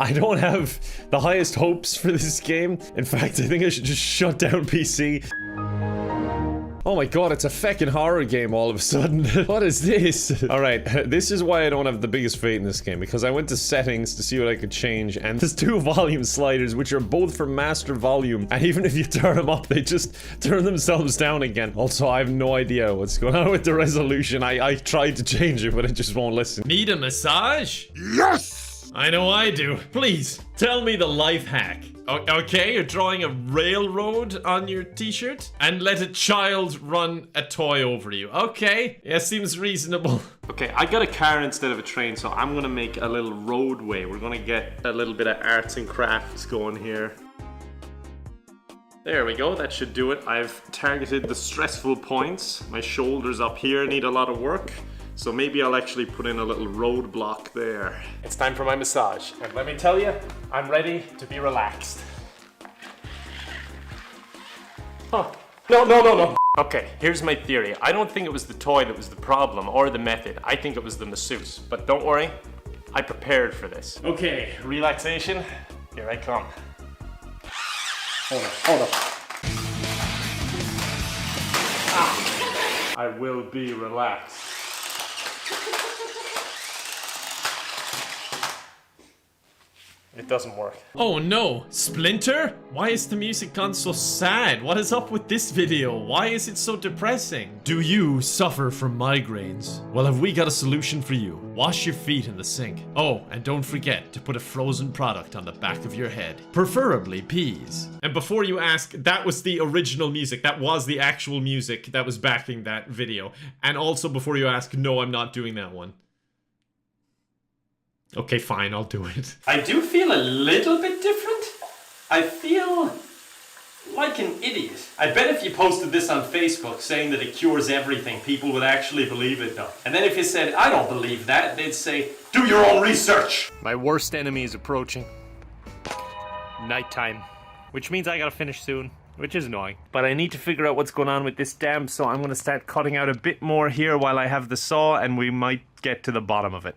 I don't have the highest hopes for this game. In fact, I think I should just shut down PC. Oh my god, it's a feckin' horror game all of a sudden. What is this? Alright, this is why I don't have the biggest faith in this game, because I went to settings to see what I could change, and there's 2 volume sliders, which are both for master volume, and even if you turn them up, they just turn themselves down again. Also, I have no idea what's going on with the resolution. I tried to change it, but it just won't listen. Need a massage? Yes! I know I do. Please, tell me the life hack. Okay, you're drawing a railroad on your t-shirt and let a child run a toy over you. Okay, yeah, seems reasonable. Okay, I got a car instead of a train, so I'm gonna make a little roadway. We're gonna get a little bit of arts and crafts going here. There we go, that should do it. I've targeted the stressful points. My shoulders up here need a lot of work. So maybe I'll actually put in a little roadblock there. It's time for my massage. And let me tell you, I'm ready to be relaxed. Huh. No. Okay, here's my theory. I don't think it was the toy that was the problem or the method. I think it was the masseuse. But don't worry, I prepared for this. Okay, relaxation, here I come. Hold up. Ah. I will be relaxed. It doesn't work. Oh no! Splinter? Why is the music gone so sad? What is up with this video? Why is it so depressing? Do you suffer from migraines? Well, have we got a solution for you? Wash your feet in the sink. Oh, and don't forget to put a frozen product on the back of your head. Preferably peas. And before you ask, that was the original music. That was the actual music that was backing that video. And also before you ask, no, I'm not doing that one. Okay, fine, I'll do it. I do feel a little bit different. I feel like an idiot. I bet if you posted this on Facebook saying that it cures everything, people would actually believe it though. And then if you said, I don't believe that, they'd say, do your own research. My worst enemy is approaching. Nighttime. Which means I gotta finish soon. Which is annoying. But I need to figure out what's going on with this dam, so I'm gonna start cutting out a bit more here while I have the saw, and we might get to the bottom of it.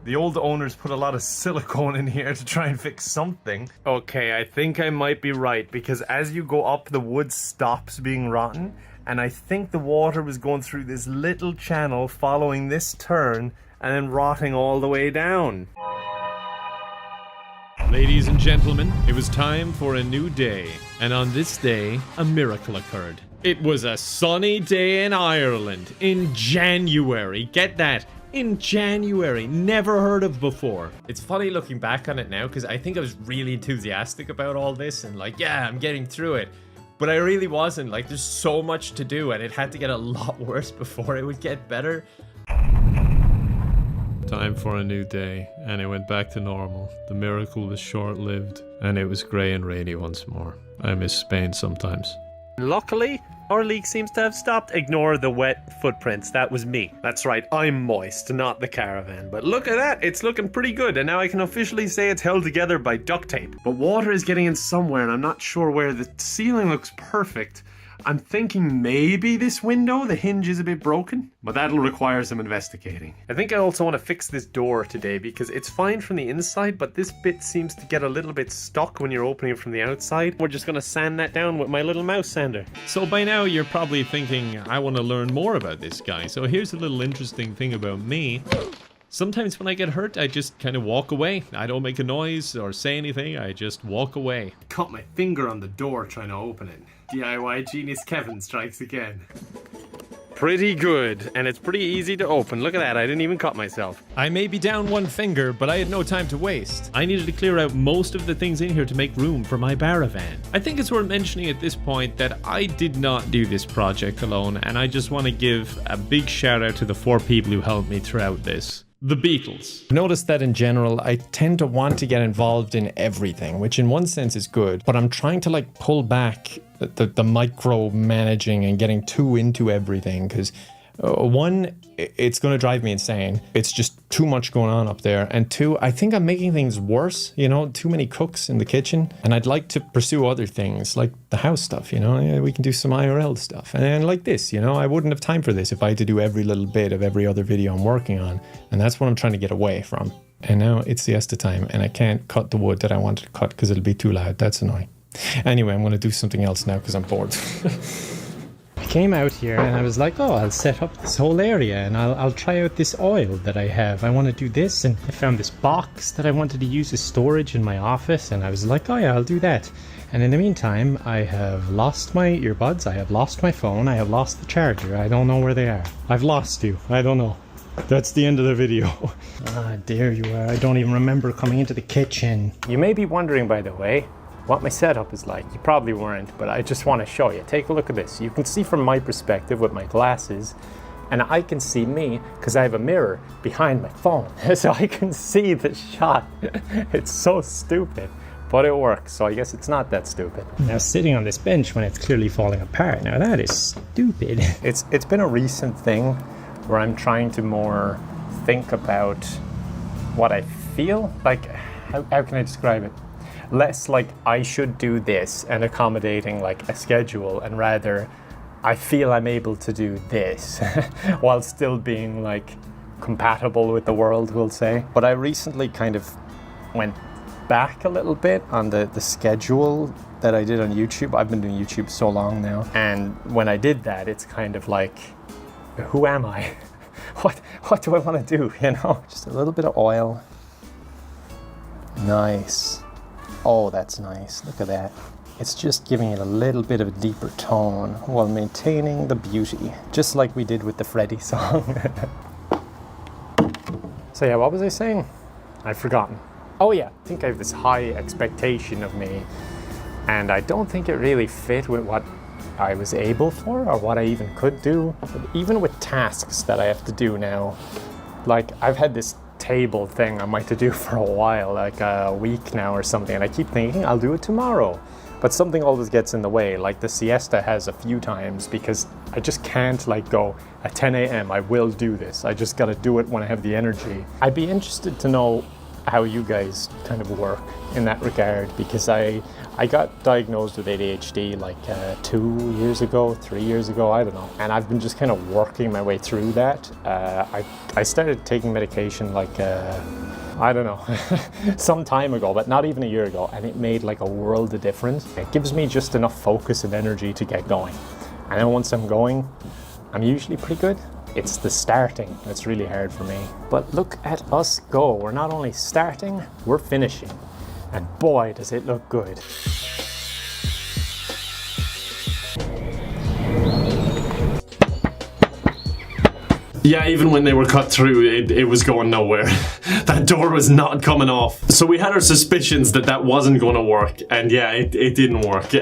The old owners put a lot of silicone in here to try and fix something. Okay, I think I might be right, because as you go up, the wood stops being rotten, and I think the water was going through this little channel following this turn, and then rotting all the way down. Ladies and gentlemen, it was time for a new day, and on this day, a miracle occurred. It was a sunny day in Ireland, in January. Get that? In January, never heard of before. It's funny looking back on it now because I think I was really enthusiastic about all this and like, yeah, I'm getting through it. But I really wasn't. Like, there's so much to do and it had to get a lot worse before it would get better. Time for a new day, and it went back to normal. The miracle was short-lived, and it was grey and rainy once more. I miss Spain sometimes. Luckily, our leak seems to have stopped. Ignore the wet footprints, that was me. That's right, I'm moist, not the caravan. But look at that, it's looking pretty good, and now I can officially say it's held together by duct tape. But water is getting in somewhere, and I'm not sure where. The ceiling looks perfect. I'm thinking maybe this window, the hinge is a bit broken, but that'll require some investigating. I think I also want to fix this door today because it's fine from the inside, but this bit seems to get a little bit stuck when you're opening it from the outside. We're just going to sand that down with my little mouse sander. So by now you're probably thinking, I want to learn more about this guy. So here's a little interesting thing about me. Sometimes when I get hurt, I just kind of walk away. I don't make a noise or say anything, I just walk away. Cut my finger on the door trying to open it. DIY genius Kevin strikes again. Pretty good, and it's pretty easy to open. Look at that, I didn't even cut myself. I may be down one finger, but I had no time to waste. I needed to clear out most of the things in here to make room for my Baravan. I think it's worth mentioning at this point that I did not do this project alone, and I just want to give a big shout out to the 4 people who helped me throughout this. The Beatles. I've noticed that in general, I tend to want to get involved in everything, which in one sense is good, but I'm trying to like pull back the micro managing and getting too into everything, because One, it's going to drive me insane. It's just too much going on up there. And two, I think I'm making things worse, you know, too many cooks in the kitchen. And I'd like to pursue other things like the house stuff, you know, yeah, we can do some IRL stuff. And like this, you know, I wouldn't have time for this if I had to do every little bit of every other video I'm working on. And that's what I'm trying to get away from. And now it's siesta time and I can't cut the wood that I wanted to cut because it'll be too loud. That's annoying. Anyway, I'm going to do something else now because I'm bored. I came out here and I was like, oh, I'll set up this whole area and I'll try out this oil that I have. I want to do this, and I found this box that I wanted to use as storage in my office, and I was like, oh yeah, I'll do that. And in the meantime, I have lost my earbuds, I have lost my phone, I have lost the charger. I don't know where they are. I've lost you. I don't know. That's the end of the video. Ah, there you are. I don't even remember coming into the kitchen. You may be wondering, by the way, what my setup is like. You probably weren't, but I just want to show you. Take a look at this. You can see from my perspective with my glasses, and I can see me because I have a mirror behind my phone. So I can see the shot. It's so stupid, but it works. So I guess it's not that stupid. Now sitting on this bench when it's clearly falling apart, now that is stupid. It's been a recent thing where I'm trying to more think about what I feel. Like, how can I describe it? Less like I should do this and accommodating like a schedule, and rather I feel I'm able to do this while still being like compatible with the world, we'll say. But I recently kind of went back a little bit on the schedule that I did on YouTube. I've been doing YouTube so long now, and when I did that, it's kind of like, who am I? What do I want to do, you know? Just a little bit of oil. Nice. Oh, that's nice. Look at that. It's just giving it a little bit of a deeper tone while maintaining the beauty, just like we did with the Freddy song. So yeah, what was I saying? I've forgotten. Oh yeah, I think I have this high expectation of me, and I don't think it really fit with what I was able for or what I even could do. But even with tasks that I have to do now, like I've had this table thing I might to do for a while, like a week now or something, and I keep thinking I'll do it tomorrow, but something always gets in the way. Like the siesta has a few times, because I just can't like go at 10 a.m. I will do this. I just gotta do it when I have the energy. I'd be interested to know how you guys kind of work in that regard, because I got diagnosed with ADHD like 2 years ago, 3 years ago, I don't know. And I've been just kind of working my way through that. I started taking medication like, I don't know, some time ago, but not even a year ago. And it made like a world of difference. It gives me just enough focus and energy to get going. And then once I'm going, I'm usually pretty good. It's the starting that's really hard for me. But look at us go. We're not only starting, we're finishing. And boy, does it look good. Yeah, even when they were cut through, it was going nowhere. That door was not coming off. So we had our suspicions that that wasn't going to work, and yeah, it didn't work.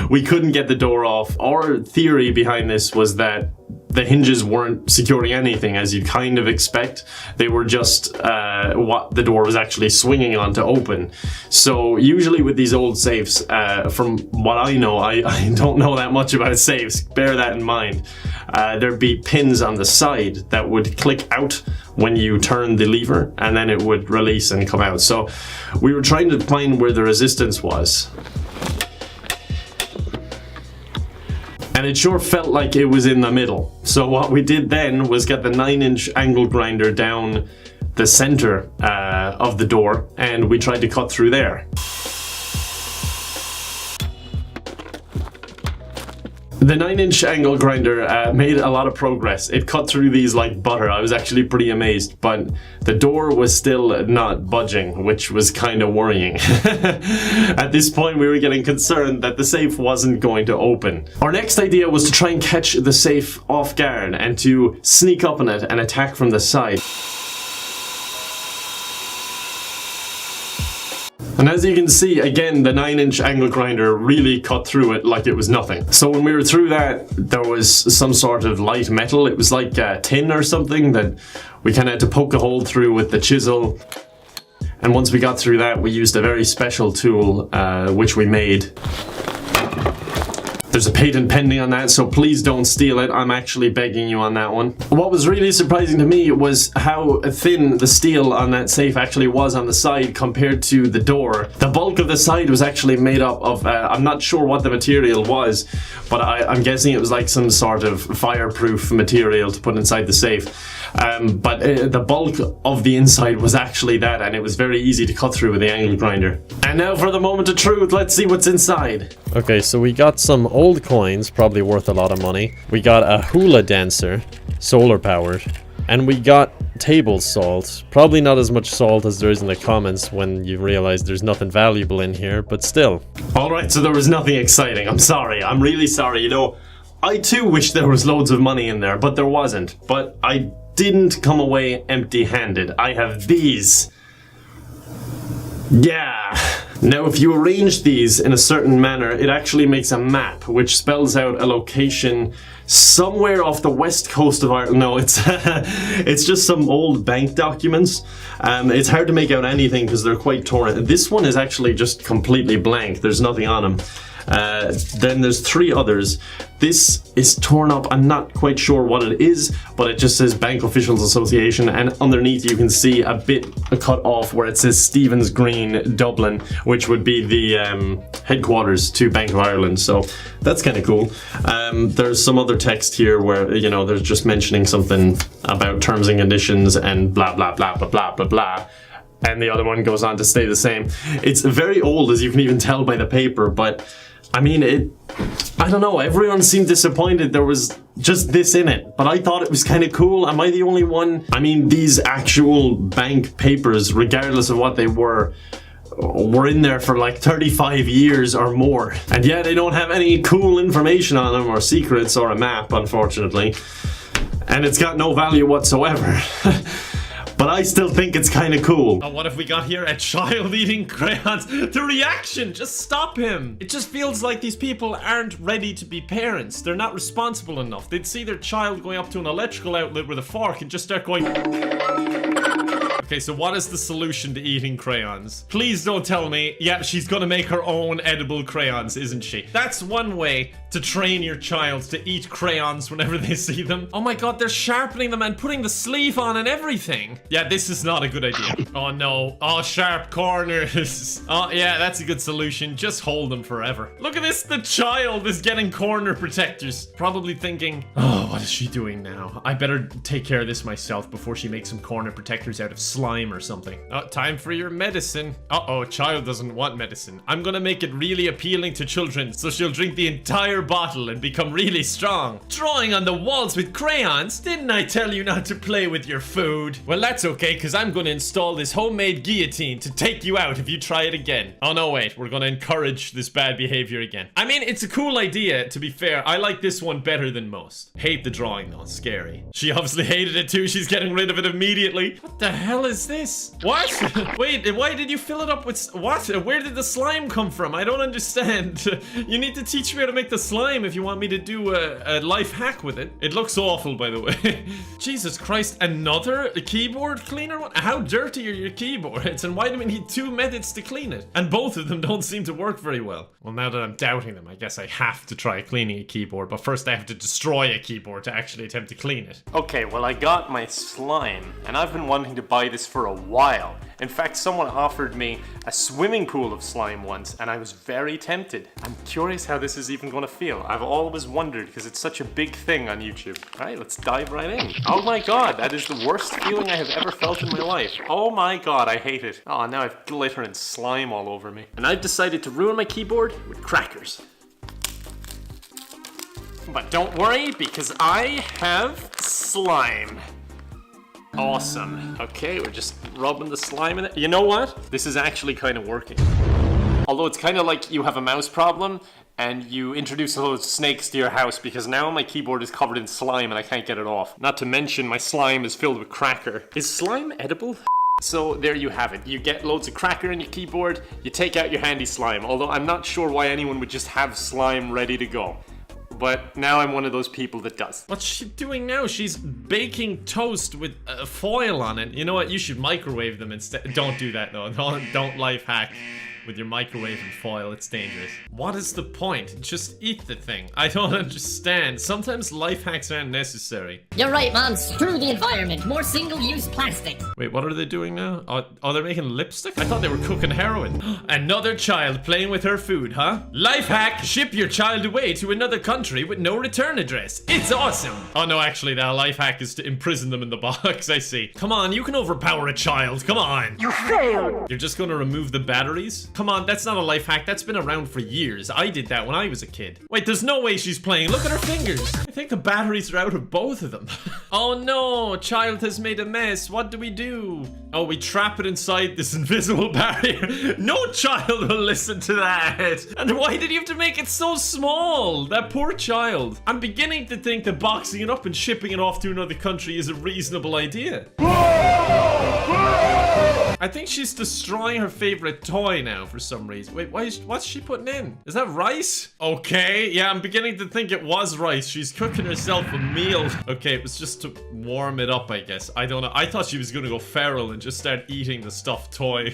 We couldn't get the door off. Our theory behind this was that the hinges weren't securing anything, as you'd kind of expect. They were just what the door was actually swinging on to open. So usually with these old safes, from what I know, I don't know that much about safes, bear that in mind. There'd be pins on the side that would click out when you turn the lever, and then it would release and come out. So we were trying to find where the resistance was. And it sure felt like it was in the middle. So what we did then was get the 9-inch angle grinder down the center of the door, and we tried to cut through there. The 9-inch angle grinder made a lot of progress. It cut through these like butter. I was actually pretty amazed, but the door was still not budging, which was kind of worrying. At this point, we were getting concerned that the safe wasn't going to open. Our next idea was to try and catch the safe off guard and to sneak up on it and attack from the side. And as you can see, again, the 9-inch angle grinder really cut through it like it was nothing. So when we were through that, there was some sort of light metal. It was like tin or something that we kind of had to poke a hole through with the chisel. And once we got through that, we used a very special tool, which we made. There's a patent pending on that, so please don't steal it. I'm actually begging you on that one. What was really surprising to me was how thin the steel on that safe actually was on the side compared to the door. The bulk of the side was actually made up of, I'm not sure what the material was, but I'm guessing it was like some sort of fireproof material to put inside the safe. But the bulk of the inside was actually that, and it was very easy to cut through with the angle grinder. And now for the moment of truth, let's see what's inside. Okay, so we got some old coins, probably worth a lot of money. We got a hula dancer, solar powered. And we got table salt. Probably not as much salt as there is in the comments when you realize there's nothing valuable in here, but still. Alright, so there was nothing exciting. I'm sorry. I'm really sorry. You know, I too wish there was loads of money in there, but there wasn't. But I didn't come away empty-handed. I have these. Yeah. Now, if you arrange these in a certain manner, it actually makes a map which spells out a location somewhere off the west coast of Ireland. No, it's just some old bank documents. It's hard to make out anything because they're quite torn. This one is actually just completely blank. There's nothing on them. Then there's 3 others. This is torn up. I'm not quite sure what it is, but it just says Bank Officials Association, and underneath you can see a bit cut off where it says Stephen's Green, Dublin, which would be the headquarters to Bank of Ireland. So that's kind of cool. There's some other text here where, you know, they're just mentioning something about terms and conditions and blah blah blah blah blah blah blah. And the other one goes on to stay the same. It's very old, as you can even tell by the paper, but I mean, I don't know, everyone seemed disappointed there was just this in it, but I thought it was kind of cool. Am I the only one? I mean, these actual bank papers, regardless of what they were in there for like 35 years or more. And yeah, they don't have any cool information on them or secrets or a map, unfortunately. And it's got no value whatsoever. But I still think it's kind of cool. Oh, what if we got here a child eating crayons? The reaction, just stop him. It just feels like these people aren't ready to be parents. They're not responsible enough. They'd see their child going up to an electrical outlet with a fork and just start going... Okay, so what is the solution to eating crayons? Please don't tell me, yeah, she's gonna make her own edible crayons, isn't she? That's one way to train your child to eat crayons whenever they see them. Oh my god, they're sharpening them and putting the sleeve on and everything. Yeah, this is not a good idea. Oh no. Oh, sharp corners. Oh yeah, that's a good solution. Just hold them forever. Look at this, the child is getting corner protectors. Probably thinking, oh, what is she doing now? I better take care of this myself before she makes some corner protectors out of slime or something. Oh, time for your medicine. Uh-oh, child doesn't want medicine. I'm gonna make it really appealing to children so she'll drink the entire bottle and become really strong. Drawing on the walls with crayons? Didn't I tell you not to play with your food? Well, that's okay, because I'm gonna install this homemade guillotine to take you out if you try it again. Oh no, wait, we're gonna encourage this bad behavior again. I mean, it's a cool idea, to be fair. I like this one better than most. Hate the drawing though, it's scary. She obviously hated it too. She's getting rid of it immediately. What the hell is this? What? Wait, why did you fill it up with... What? Where did the slime come from? I don't understand. You need to teach me how to make the slime if you want me to do a life hack with it. It looks awful, by the way. Jesus Christ, another keyboard cleaner one? How dirty are your keyboards? And why do we need 2 methods to clean it? And both of them don't seem to work very well. Well, now that I'm doubting them, I guess I have to try cleaning a keyboard, but first I have to destroy a keyboard to actually attempt to clean it. Okay, well, I got my slime, and I've been wanting to buy this for a while. In fact, someone offered me a swimming pool of slime once, and I was very tempted. I'm curious how this is even going to feel. I've always wondered, because it's such a big thing on YouTube. Alright, let's dive right in. Oh my god, that is the worst feeling I have ever felt in my life. Oh my god, I hate it. Oh, now I've glitter and slime all over me. And I've decided to ruin my keyboard with crackers. But don't worry, because I have slime. Awesome. Okay, we're just rubbing the slime in it. You know what? This is actually kind of working. Although it's kind of like you have a mouse problem and you introduce those snakes to your house, because now my keyboard is covered in slime and I can't get it off. Not to mention my slime is filled with cracker. Is slime edible? So there you have it. You get loads of cracker in your keyboard, you take out your handy slime. Although I'm not sure why anyone would just have slime ready to go. But now I'm one of those people that does. What's she doing now? She's baking toast with foil on it. You know what? You should microwave them instead. Don't do that though. Don't life hack. with your microwave and foil. It's dangerous. What is the point? Just eat the thing. I don't understand. Sometimes life hacks aren't necessary. You're right, man. Screw the environment. More single-use plastic. Wait, what are they doing now? Oh, they're making lipstick? I thought they were cooking heroin. Another child playing with her food, huh? Life hack! Ship your child away to another country with no return address. It's awesome! Oh no, actually, that life hack is to imprison them in the box. I see. Come on, you can overpower a child. Come on. You failed! You're just gonna remove the batteries? Come on, that's not a life hack. That's been around for years. I did that when I was a kid. Wait, there's no way she's playing. Look at her fingers. I think the batteries are out of both of them. Oh no, child has made a mess. What do we do? Oh, we trap it inside this invisible barrier. No child will listen to that. And why did you have to make it so small? That poor child. I'm beginning to think that boxing it up and shipping it off to another country is a reasonable idea. I think she's destroying her favorite toy now for some reason. Wait, what's she putting in? Is that rice? Okay, yeah, I'm beginning to think it was rice. She's cooking herself a meal. Okay, it was just to warm it up, I guess. I don't know. I thought she was gonna go feral and just start eating the stuffed toy,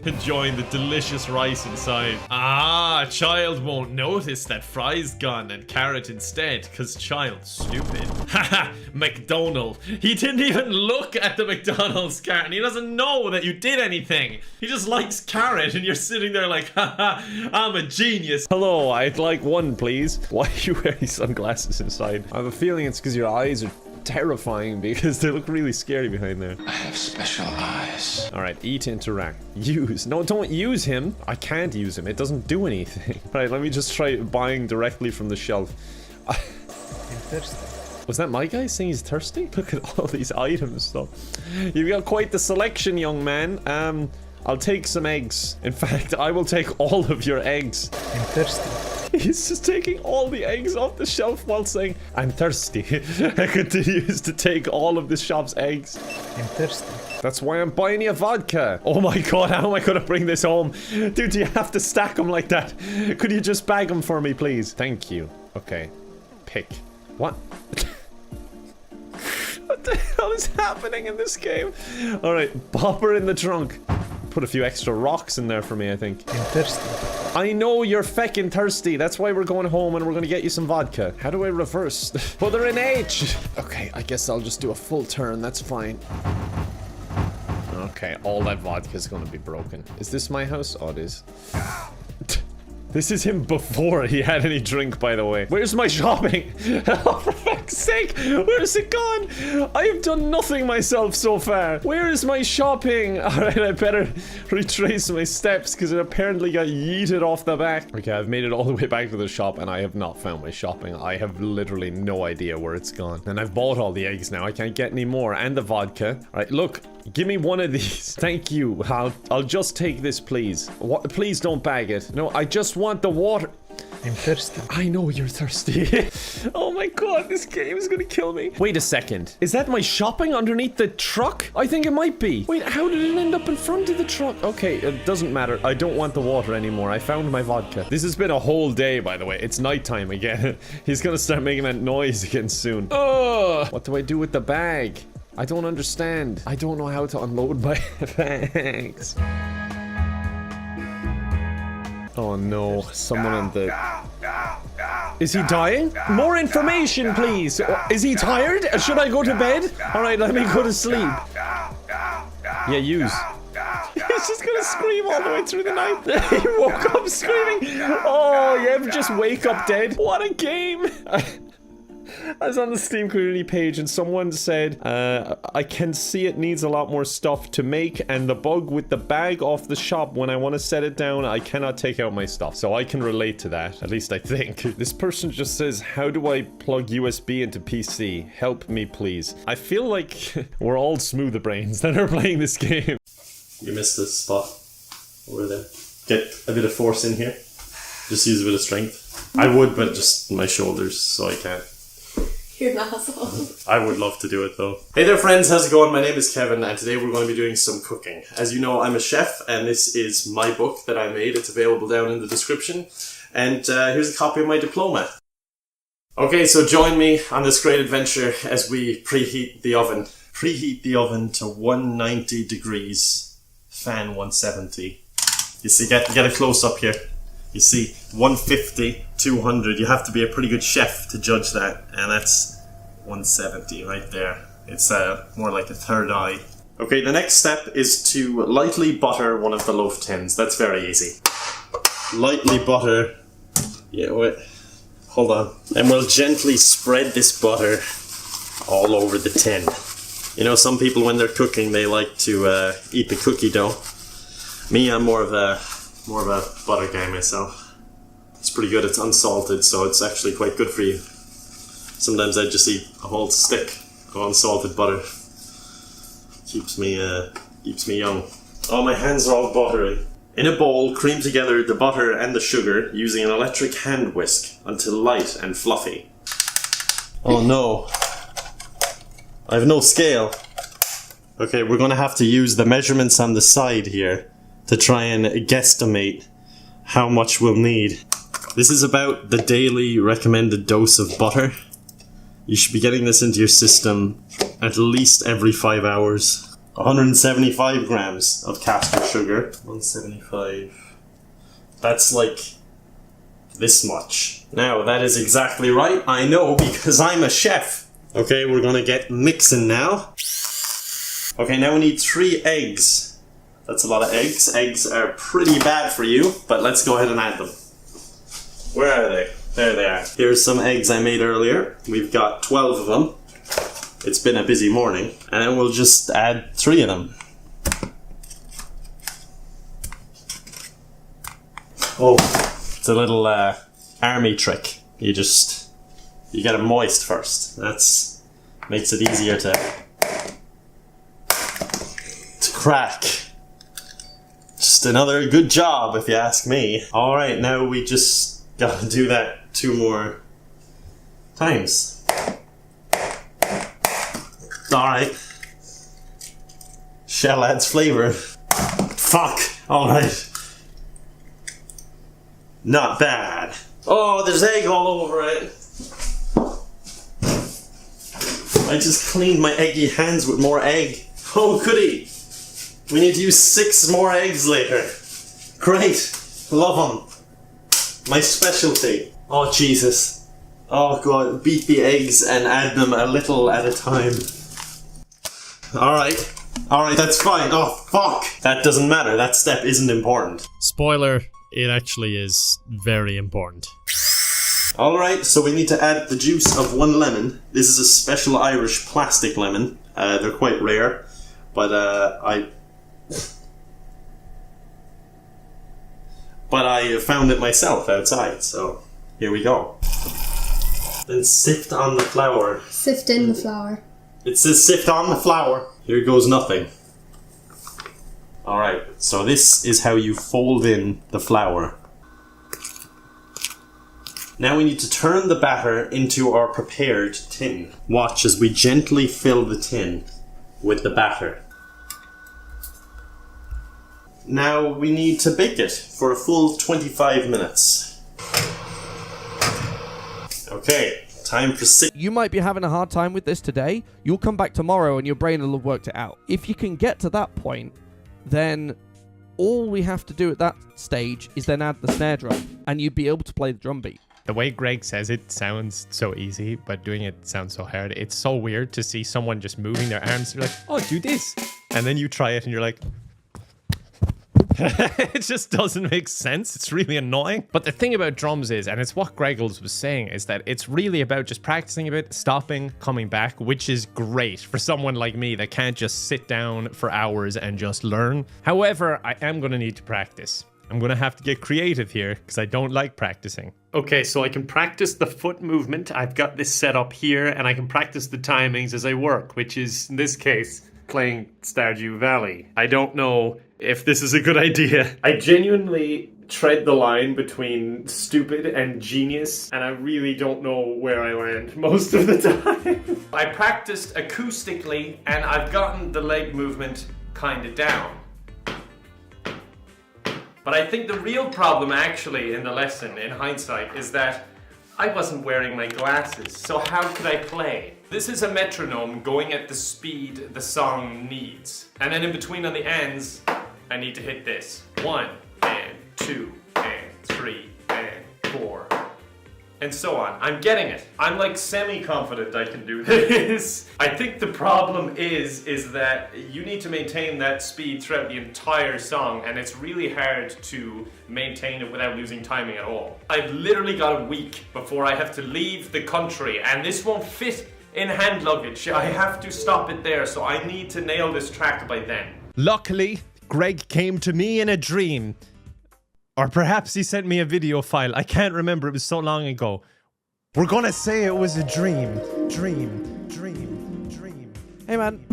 enjoying the delicious rice inside. Ah, a child won't notice that fry's gone and carrot instead, cause child's stupid. Haha, McDonald. He didn't even look at the McDonald's carrot. He doesn't know that you did anything. He just likes carrot and you're sitting there like, haha, I'm a genius. Hello, I'd like one, please. Why are you wearing sunglasses inside? I have a feeling it's because your eyes are terrifying because they look really scary behind there. I have special eyes. Alright, eat, interact. Use. No, don't use him. I can't use him. It doesn't do anything. Right, let me just try buying directly from the shelf. I'm thirsty. Was that my guy saying he's thirsty? Look at all these items, though. You've got quite the selection, young man. I'll take some eggs. In fact, I will take all of your eggs. I'm thirsty. He's just taking all the eggs off the shelf while saying, I'm thirsty. I continues to take all of the shop's eggs. I'm thirsty. That's why I'm buying you vodka. Oh my god, how am I gonna bring this home? Dude, do you have to stack them like that? Could you just bag them for me, please? Thank you. Okay. Pick. What? What the hell is happening in this game? Alright, bopper in the trunk. Put a few extra rocks in there for me, I think. I'm thirsty. I know you're feckin' thirsty. That's why we're going home and we're gonna get you some vodka. How do I reverse? Put her in H. Okay, I guess I'll just do a full turn. That's fine. Okay, all that vodka is gonna be broken. Is this my house? Oh, it is. This is him before he had any drink, by the way. Where's my shopping? Oh, for fuck's sake, where's it gone? I have done nothing myself so far. Where is my shopping? Alright, I better retrace my steps because it apparently got yeeted off the back. Okay, I've made it all the way back to the shop and I have not found my shopping. I have literally no idea where it's gone. And I've bought all the eggs now. I can't get any more. And the vodka. Alright, look. Give me one of these. Thank you. I'll just take this, please. What? Please don't bag it. No, I just want the water. I'm thirsty. I know you're thirsty. Oh my god, this game is gonna kill me. Wait a second. Is that my shopping underneath the truck? I think it might be. Wait, how did it end up in front of the truck? Okay, it doesn't matter. I don't want the water anymore. I found my vodka. This has been a whole day, by the way. It's nighttime again. He's gonna start making that noise again soon. Oh, what do I do with the bag? I don't understand. I don't know how to unload my bags. Oh no, someone in the... Is he dying? More information, please! Is he tired? Should I go to bed? Alright, let me go to sleep. Yeah, use. He's just gonna scream all the way through the night. He woke up screaming. Oh, you ever just wake up dead? What a game! I was on the Steam community page and someone said, I can see it needs a lot more stuff to make, and the bug with the bag off the shop, when I want to set it down, I cannot take out my stuff. So I can relate to that, at least I think. This person just says, how do I plug USB into PC? Help me, please. I feel like we're all smoother brains that are playing this game. You missed this spot over there. Get a bit of force in here. Just use a bit of strength. I would, but just my shoulders, so I can't. You're an asshole. I would love to do it though. Hey there friends, how's it going? My name is Kevin and today we're going to be doing some cooking. As you know, I'm a chef and this is my book that I made. It's available down in the description. And here's a copy of my diploma. Okay, so join me on this great adventure as we preheat the oven. Preheat the oven to 190 degrees, fan 170. You see, get a close up here. You see, 150, 200. You have to be a pretty good chef to judge that, and that's 170 right there. It's more like a third eye. Okay, the next step is to lightly butter one of the loaf tins. That's very easy. Lightly butter. Yeah, wait. Hold on. And we'll gently spread this butter all over the tin. You know, some people when they're cooking, they like to eat the cookie dough. Me, I'm more of a butter guy myself. It's pretty good. It's unsalted, so it's actually quite good for you. Sometimes I just eat a whole stick of unsalted butter. Keeps me young. Oh, my hands are all buttery. In a bowl, cream together the butter and the sugar using an electric hand whisk until light and fluffy. Oh no. I have no scale. Okay, we're gonna have to use the measurements on the side here to try and guesstimate how much we'll need. This is about the daily recommended dose of butter. You should be getting this into your system at least every 5 hours. 175 grams of caster sugar. 175. That's like this much. Now, that is exactly right. I know because I'm a chef. Okay, we're gonna get mixing now. Okay, now we need 3 eggs. That's a lot of eggs. Eggs are pretty bad for you, but let's go ahead and add them. Where are they? There they are. Here's some eggs I made earlier. We've got 12 of them. It's been a busy morning. And then we'll just add 3 of them. Oh, it's a little army trick. You get it moist first. That's makes it easier to crack. Just another good job, if you ask me. All right, now we just gotta do that 2 more times. Alright. Shell adds flavor. Fuck! Alright. Not bad. Oh, there's egg all over it. I just cleaned my eggy hands with more egg. Oh, goody! We need to use 6 more eggs later. Great! Love them. My specialty. Oh, Jesus. Oh, God. Beat the eggs and add them a little at a time. Alright. Alright, that's fine. Oh, fuck! That doesn't matter. That step isn't important. Spoiler, it actually is very important. Alright, so we need to add the juice of 1 lemon. This is a special Irish plastic lemon. They're quite rare, but I found it myself outside, so here we go. Then sift on the flour. Sift in the flour. It says sift on the flour. Here goes nothing. Alright, so this is how you fold in the flour. Now we need to turn the batter into our prepared tin. Watch as we gently fill the tin with the batter. Now we need to bake it for a full 25 minutes. Okay, time for 6. You might be having a hard time with this today. You'll come back tomorrow and your brain will have worked it out. If you can get to that point, then all we have to do at that stage is then add the snare drum, and you'd be able to play the drum beat. The way Greg says it sounds so easy, but doing it sounds so hard. It's so weird to see someone just moving their arms. You're like, oh, do this. And then you try it and you're like... It just doesn't make sense. It's really annoying. But the thing about drums is, and it's what Greggles was saying, is that it's really about just practicing a bit, stopping, coming back, which is great for someone like me that can't just sit down for hours and just learn. However, I am going to need to practice. I'm going to have to get creative here because I don't like practicing. Okay, so I can practice the foot movement. I've got this set up here, and I can practice the timings as I work, which is, in this case, playing Stardew Valley. I don't know if this is a good idea. I genuinely tread the line between stupid and genius, and I really don't know where I land most of the time. I practiced acoustically, and I've gotten the leg movement kind of down. But I think the real problem actually in the lesson, in hindsight, is that I wasn't wearing my glasses, so how could I play? This is a metronome going at the speed the song needs. And then in between on the ends, I need to hit this. 1, and 2, and 3, and 4. And so on. I'm getting it. I'm like semi-confident I can do this. I think the problem is that you need to maintain that speed throughout the entire song, and it's really hard to maintain it without losing timing at all. I've literally got a week before I have to leave the country, and this won't fit in hand luggage. I have to stop it there, so I need to nail this track by then. Luckily, Greg came to me in a dream. Or perhaps he sent me a video file. I can't remember. It was so long ago. We're gonna say it was a dream. Dream. Hey man.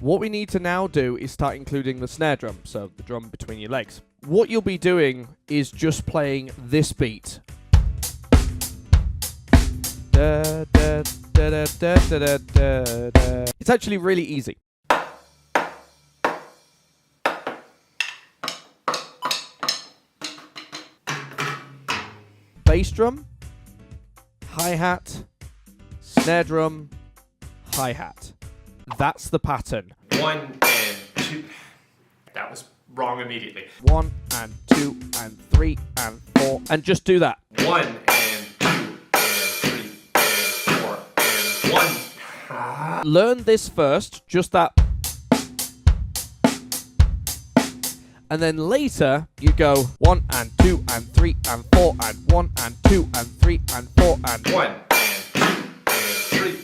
What we need to now do is start including the snare drum, so the drum between your legs. What you'll be doing is just playing this beat. Da, da, da, da, da, da, da, da. It's actually really easy. Bass drum, hi-hat, snare drum, hi-hat. That's the pattern. 1 and 2. That was wrong immediately. 1 and 2 and 3 and 4, and just do that. 1 and 2 and 3 and 4 and 1. Learn this first, just that. And then later, you go 1 and 2 and 3 and 4 and 1 and 2 and 3 and 4 and 1 and 2 and 3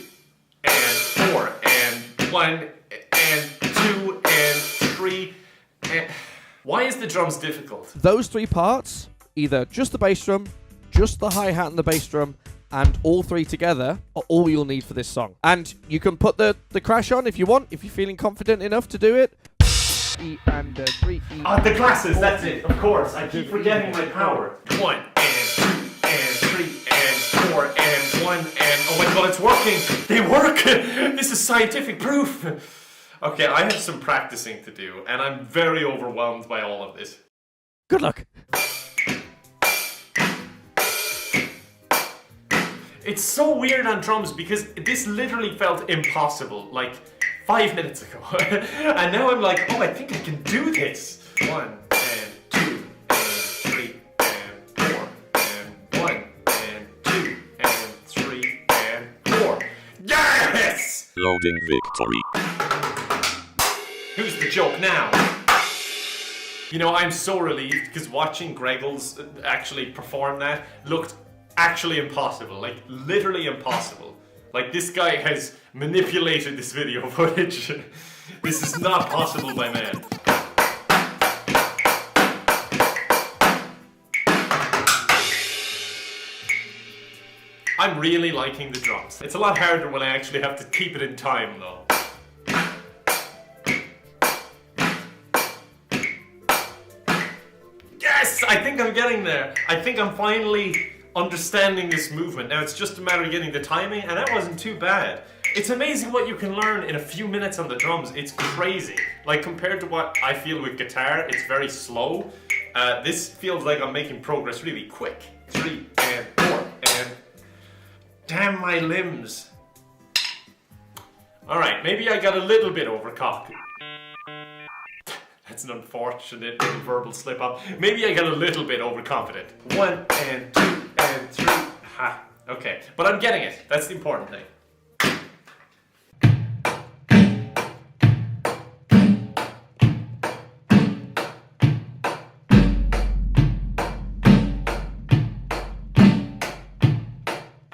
and 4 and 1 and 2 and 3 and... Why is the drums difficult? Those three parts, either just the bass drum, just the hi-hat and the bass drum, and all three together are all you'll need for this song. And you can put the crash on if you want, if you're feeling confident enough to do it. E and 3 E. Ah, the glasses, that's it, of course. I keep forgetting my power. 1 and 2 and 3 and 4 and 1 and... Oh my god, it's working! They work! This is scientific proof! Okay, I have some practicing to do, and I'm very overwhelmed by all of this. Good luck. It's so weird on drums because this literally felt impossible, like 5 minutes ago. And now I'm like, oh, I think I can do this. 1 and 2 and 3 and 4 and 1 and 2 and 3 and 4. Yes! Loading victory. Who's the joke now? You know, I'm so relieved because watching Greggles actually perform that looked actually impossible, like literally impossible. Like this guy has manipulated this video footage. This is not possible by man. I'm really liking the drums. It's a lot harder when I actually have to keep it in time though. Yes! I think I'm getting there. I think I'm finally understanding this movement. Now it's just a matter of getting the timing, and that wasn't too bad. It's amazing what you can learn in a few minutes on the drums. It's crazy. Like compared to what I feel with guitar, it's very slow. This feels like I'm making progress really quick. 3 and 4 and... Damn my limbs. Alright, maybe I got a little bit overcocked. That's an unfortunate little verbal slip up. Maybe I got a little bit overconfident. 1 and 2 and 3. Ha. Okay, but I'm getting it. That's the important thing.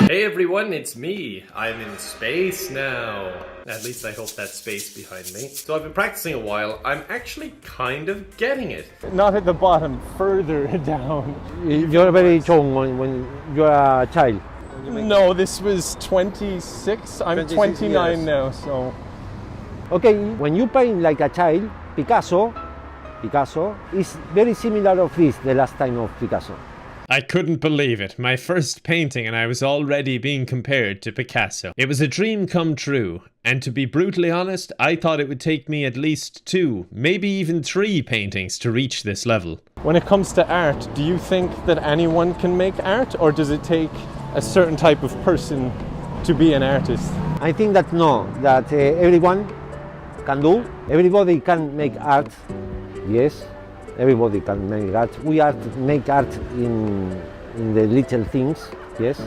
Hey everyone, it's me. I'm in space now. At least I hope that's space behind me. So I've been practicing a while. I'm actually kind of getting it. Not at the bottom, further down. You're very young when you're a child. No, this was 26. I'm 26 29 years. now, so... Okay, when you paint like a child, Picasso is very similar of this, the last time of Picasso. I couldn't believe it. My first painting and I was already being compared to Picasso. It was a dream come true. And to be brutally honest, I thought it would take me at least 2, maybe even 3 paintings to reach this level. When it comes to art, do you think that anyone can make art, or does it take a certain type of person to be an artist? I think that no, that everyone can do. Everybody can make art, yes, Everybody can make art. We make art in the little things, yes.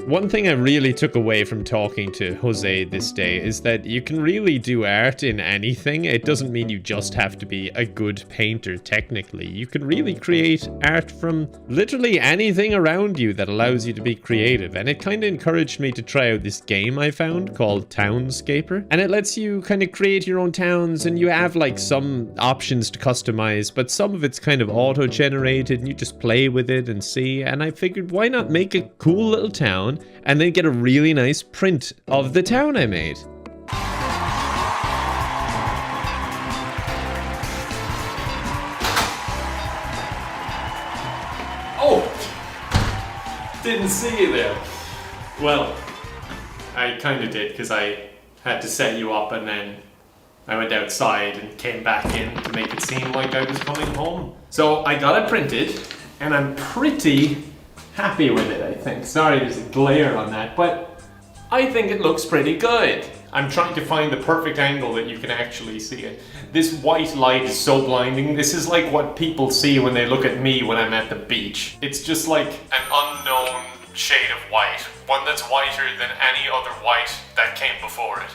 One thing I really took away from talking to Jose this day is that you can really do art in anything. It doesn't mean you just have to be a good painter technically. You can really create art from literally anything around you that allows you to be creative. And it kind of encouraged me to try out this game I found called Townscaper. And it lets you kind of create your own towns, and you have like some options to customize, but some of it's kind of auto-generated and you just play with it and see. And I figured, why not make a cool little town and then get a really nice print of the town I made. Oh! Didn't see you there. Well, I kind of did, because I had to set you up and then I went outside and came back in to make it seem like I was coming home. So I got it printed and I'm pretty happy with it, I think. Sorry, there's a glare on that, but I think it looks pretty good. I'm trying to find the perfect angle that you can actually see it. This white light is so blinding. This is like what people see when they look at me when I'm at the beach. It's just like an unknown shade of white. One that's whiter than any other white that came before it.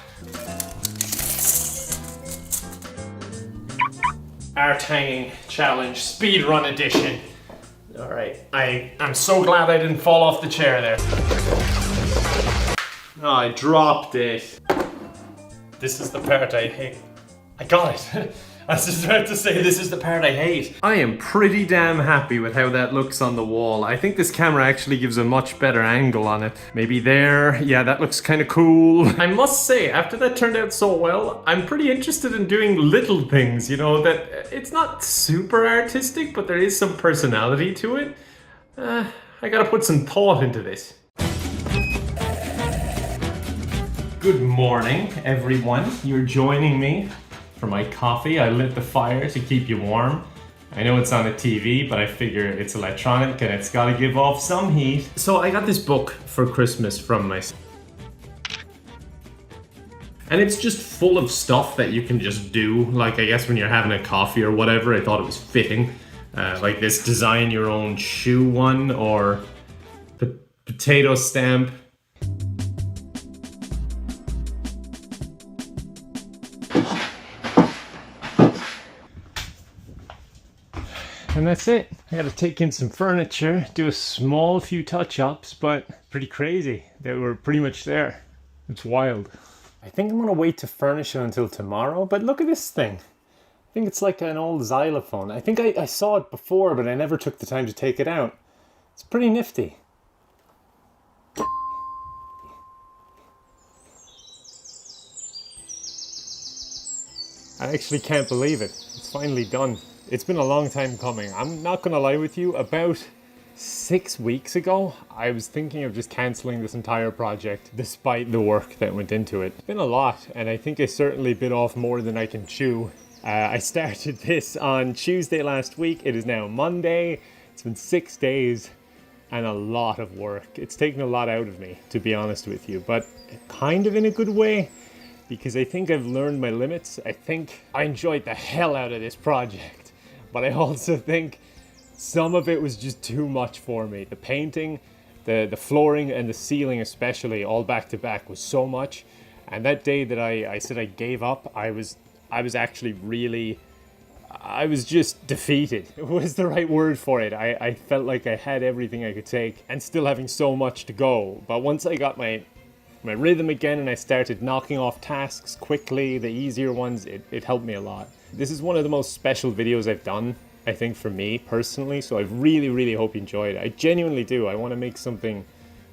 Art hanging challenge, speedrun edition. Alright, I'm so glad I didn't fall off the chair there. Oh, I dropped it. This is the part I hate. I got it. I was just about to say this is the part I hate. I am pretty damn happy with how that looks on the wall. I think this camera actually gives a much better angle on it. Maybe there. Yeah, that looks kind of cool. I must say, after that turned out so well, I'm pretty interested in doing little things, you know, that it's not super artistic, but there is some personality to it. I gotta put some thought into this. Good morning, everyone. You're joining me for my coffee. I lit the fire to keep you warm. I know it's on a TV, but I figure it's electronic and it's gotta give off some heat. So I got this book for Christmas from my... And it's just full of stuff that you can just do. Like, I guess when you're having a coffee or whatever, I thought it was fitting. Like this design your own shoe one, or potato stamp. And that's it. I gotta take in some furniture, do a small few touch-ups, but pretty crazy. They were pretty much there. It's wild. I think I'm gonna wait to furnish it until tomorrow, but look at this thing. I think it's like an old xylophone. I think I saw it before, but I never took the time to take it out. It's pretty nifty. I actually can't believe it. It's finally done. It's been a long time coming. I'm not gonna lie with you, about 6 weeks ago, I was thinking of just cancelling this entire project despite the work that went into it. It's been a lot, and I think I certainly bit off more than I can chew. I started this on Tuesday last week. It is now Monday. It's been 6 days and a lot of work. It's taken a lot out of me, to be honest with you, but kind of in a good way, because I think I've learned my limits. I think I enjoyed the hell out of this project, but I also think some of it was just too much for me. The painting, the flooring and the ceiling especially, all back to back, was so much. And that day that I said I gave up, I was actually really, I was just defeated. It was the right word for it. I felt like I had everything I could take and still having so much to go. But once I got my rhythm again and I started knocking off tasks quickly, the easier ones, it helped me a lot. This is one of the most special videos I've done, I think, for me personally, so I really, really hope you enjoyed it. I genuinely do. I want to make something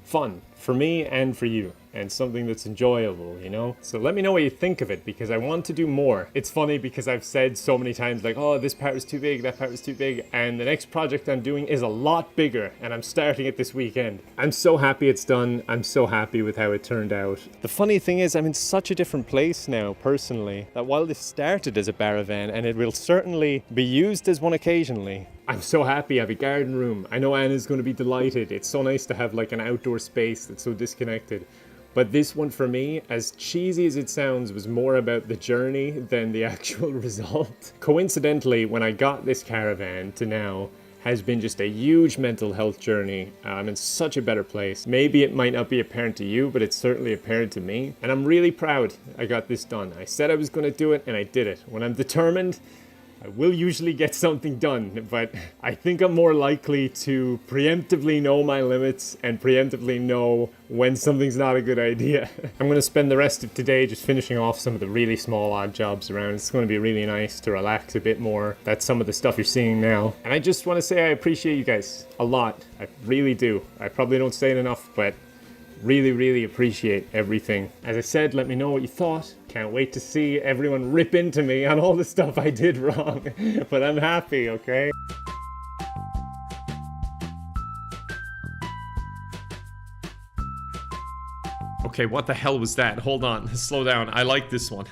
fun for me and for you, and something that's enjoyable, you know? So let me know what you think of it, because I want to do more. It's funny because I've said so many times, like, oh, this part was too big, that part was too big, and the next project I'm doing is a lot bigger, and I'm starting it this weekend. I'm so happy it's done. I'm so happy with how it turned out. The funny thing is, I'm in such a different place now, personally, that while this started as a Baravan, and it will certainly be used as one occasionally, I'm so happy I have a garden room. I know Anna's going to be delighted. It's so nice to have like an outdoor space that's so disconnected. But this one for me, as cheesy as it sounds, was more about the journey than the actual result. Coincidentally, when I got this caravan to now, has been just a huge mental health journey. I'm in such a better place. Maybe it might not be apparent to you, but it's certainly apparent to me. And I'm really proud I got this done. I said I was going to do it, and I did it. When I'm determined, I will usually get something done, but I think I'm more likely to preemptively know my limits and preemptively know when something's not a good idea. I'm going to spend the rest of today just finishing off some of the really small odd jobs around. It's going to be really nice to relax a bit more. That's some of the stuff you're seeing now. And I just want to say I appreciate you guys a lot. I really do. I probably don't say it enough, but really appreciate everything. As I said, let me know what you thought. Can't wait to see everyone rip into me on all the stuff I did wrong. But I'm happy, okay? Okay, what the hell was that? Hold on, slow down. I like this one.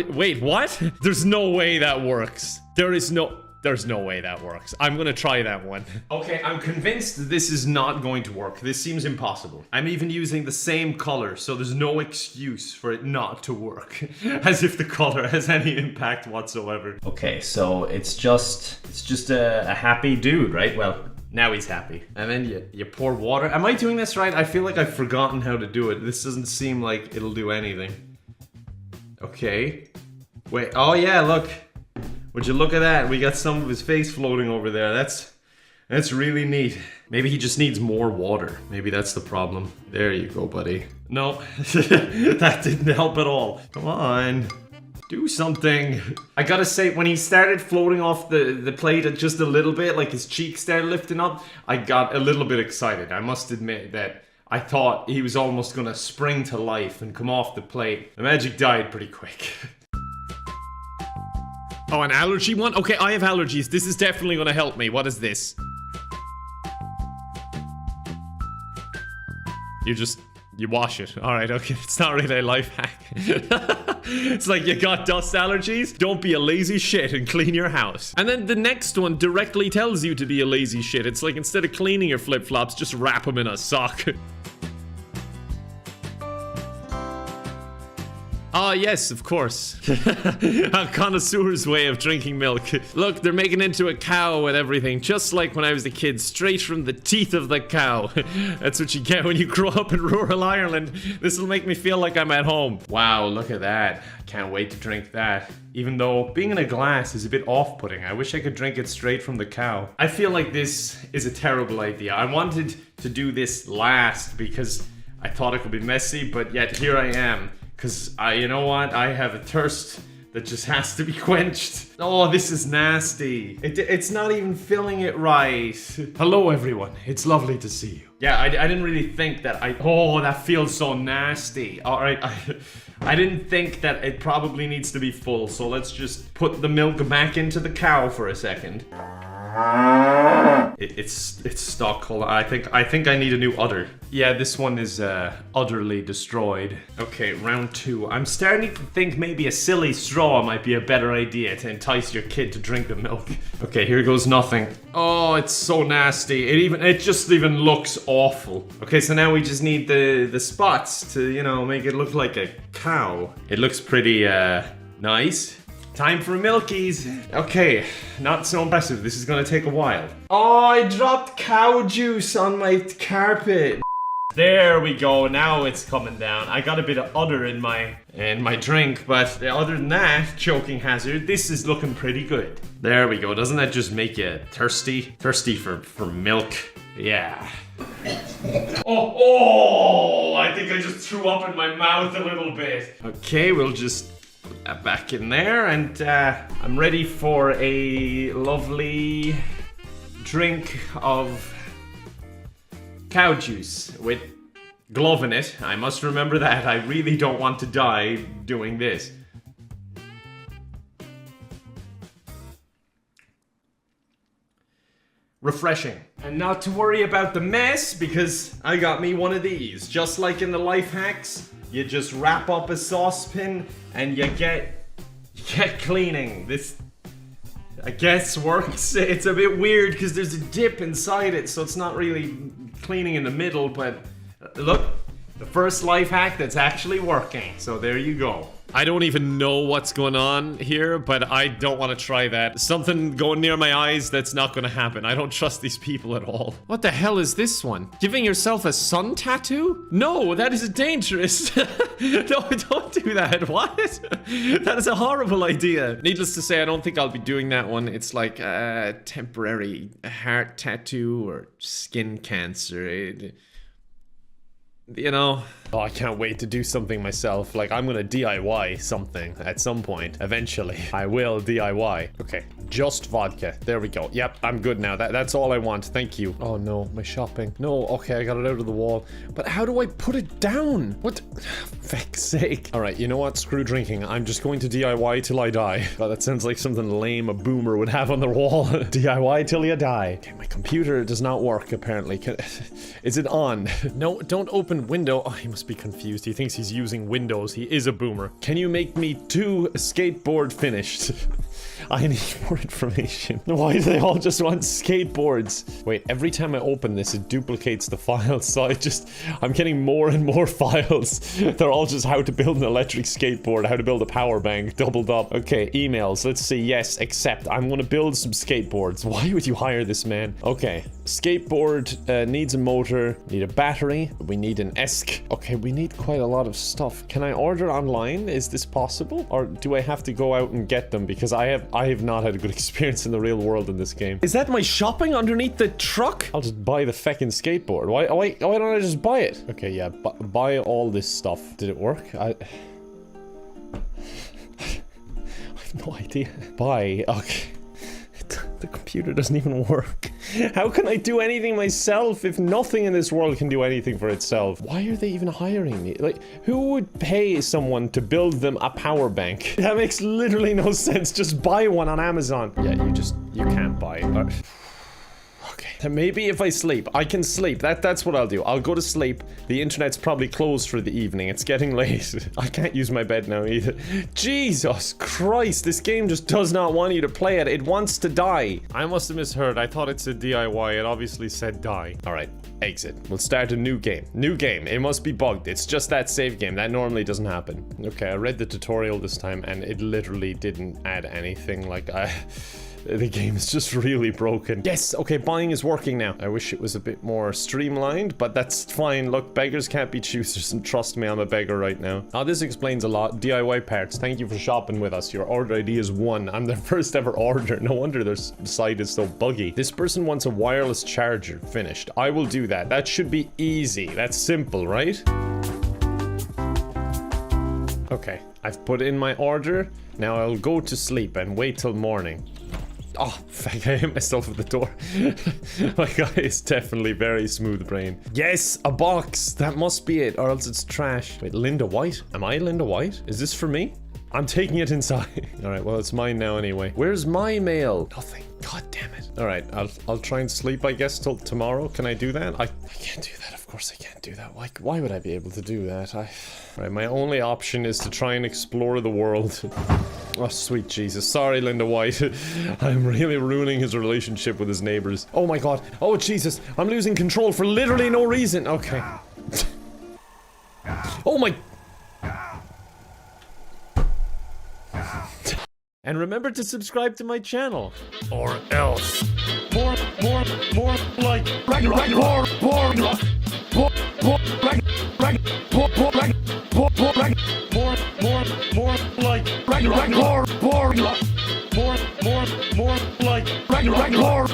Wait, what? There's no way that works. There's no way that works. I'm gonna try that one. Okay, I'm convinced this is not going to work. This seems impossible. I'm even using the same color, so there's no excuse for it not to work. As if the color has any impact whatsoever. Okay, so it's just a happy dude, right? Well, now he's happy. And then you pour water. Am I doing this right? I feel like I've forgotten how to do it. This doesn't seem like it'll do anything. Okay. Wait, oh yeah, look. Would you look at that? We got some of his face floating over there. That's really neat. Maybe he just needs more water. Maybe that's the problem. There you go, buddy. No, that didn't help at all. Come on, do something. I gotta say, when he started floating off the plate just a little bit, like his cheeks started lifting up, I got a little bit excited. I must admit that I thought he was almost gonna spring to life and come off the plate. The magic died pretty quick. Oh, an allergy one? Okay, I have allergies. This is definitely gonna help me. What is this? You wash it. Alright, okay. It's not really a life hack. It's like you got dust allergies? Don't be a lazy shit and clean your house. And then the next one directly tells you to be a lazy shit. It's like instead of cleaning your flip-flops, just wrap them in a sock. Ah, yes, of course. A connoisseur's way of drinking milk. Look, they're making it into a cow and everything, just like when I was a kid, straight from the teeth of the cow. That's what you get when you grow up in rural Ireland. This will make me feel like I'm at home. Wow, look at that. I can't wait to drink that. Even though being in a glass is a bit off-putting. I wish I could drink it straight from the cow. I feel like this is a terrible idea. I wanted to do this last because I thought it could be messy, but yet here I am. Because, you know what? I have a thirst that just has to be quenched. Oh, this is nasty. It's not even filling it right. Hello, everyone. It's lovely to see you. Yeah, I didn't really think that oh, that feels so nasty. All right, I didn't think that it probably needs to be full, so let's just put the milk back into the cow for a second. It's stuck. Hold on. I think I need a new udder. Yeah, this one is utterly destroyed. Okay, round 2. I'm starting to think maybe a silly straw might be a better idea to entice your kid to drink the milk. Okay, here goes nothing. Oh, it's so nasty. It just even looks awful. Okay, so now we just need the spots to, you know, make it look like a cow. It looks pretty nice. Time for milkies. Okay, not so impressive. This is gonna take a while. Oh, I dropped cow juice on my carpet. There we go. Now it's coming down. I got a bit of udder in my drink, but other than that, choking hazard, this is looking pretty good. There we go. Doesn't that just make you thirsty? Thirsty for milk. Yeah. Oh, I think I just threw up in my mouth a little bit. Okay, we'll just put that back in there, and I'm ready for a lovely drink of cow juice with glove in it. I must remember that. I really don't want to die doing this. Refreshing. And not to worry about the mess, because I got me one of these. Just like in the life hacks, you just wrap up a saucepan and you get cleaning. This, I guess, works. It's a bit weird because there's a dip inside it, so it's not really cleaning in the middle, but look, The first life hack that's actually working. So there you go. I don't even know what's going on here, but I don't want to try that. Something going near my eyes, that's not going to happen. I don't trust these people at all. What the hell is this one? Giving yourself a sun tattoo? No, that is dangerous. No, don't do that. What? That is a horrible idea. Needless to say, I don't think I'll be doing that one. It's like a temporary heart tattoo or skin cancer. You know, oh, I can't wait to do something myself. Like, I'm gonna DIY something at some point. Eventually, I will DIY. Okay, just vodka. There we go. Yep, I'm good now. That's all I want. Thank you. Oh no, my shopping. No, okay, I got it out of the wall. But how do I put it down? What? Feck's sake. All right, you know what? Screw drinking. I'm just going to DIY till I die. God, that sounds like something lame a boomer would have on their wall. DIY till you die. Okay, my computer does not work, apparently. Is it on? No, don't open window. Oh, he must be confused. He thinks he's using Windows. He is a boomer. Can you make me 2 skateboard finished? I need more information. Why do they all just want skateboards? Wait, every time I open this, it duplicates the files. So I'm getting more and more files. They're all just how to build an electric skateboard, how to build a power bank, doubled up. Okay, emails. Let's see. Yes, accept. I'm gonna build some skateboards. Why would you hire this man? Okay, skateboard needs a motor, need a battery. We need an ESC. Okay, we need quite a lot of stuff. Can I order online? Is this possible? Or do I have to go out and get them? Because I have not had a good experience in the real world in this game. Is that my shopping underneath the truck? I'll just buy the feckin' skateboard. Why don't I just buy it? Okay, yeah, buy all this stuff. Did it work? I have no idea. Buy. Okay. The computer doesn't even work. How can I do anything myself if nothing in this world can do anything for itself? Why are they even hiring me? Like, who would pay someone to build them a power bank? That makes literally no sense. Just buy one on Amazon. Yeah, you can't buy it. Okay. Maybe if I sleep. I can sleep. That's what I'll do. I'll go to sleep. The internet's probably closed for the evening. It's getting late. I can't use my bed now either. Jesus Christ, this game just does not want you to play it. It wants to die. I must have misheard. I thought it said DIY. It obviously said die. Alright, exit. We'll start a new game. New game. It must be bugged. It's just that save game. That normally doesn't happen. Okay, I read the tutorial this time and it literally didn't add anything. Like, the game is just really broken. Yes, okay, buying is working now. I wish it was a bit more streamlined, but that's fine. Look, beggars can't be choosers, and trust me, I'm a beggar right now. Now, this explains a lot. DIY parts, thank you for shopping with us. Your order ID is 1. I'm their first ever order. No wonder their site is so buggy. This person wants a wireless charger. Finished. I will do that. That should be easy. That's simple, right? Okay, I've put in my order. Now I'll go to sleep and wait till morning. Oh, fuck, I hit myself with the door. My guy is definitely very smooth brain. Yes, a box. That must be it, or else it's trash. Wait, Linda White? Am I Linda White? Is this for me? I'm taking it inside. Alright, well, it's mine now anyway. Where's my mail? Nothing. God damn it. Alright, I'll try and sleep, I guess, till tomorrow. Can I do that? I can't do that. Of course I can't do that. Why would I be able to do that? Right, my only option is to try and explore the world. Oh, sweet Jesus. Sorry, Linda White. I'm really ruining his relationship with his neighbors. Oh my god. Oh, Jesus. I'm losing control for literally no reason. Okay. Oh my... And remember to subscribe to my channel. Or else. More like Ragnarok. More like Ragnarok. More like Ragnarok.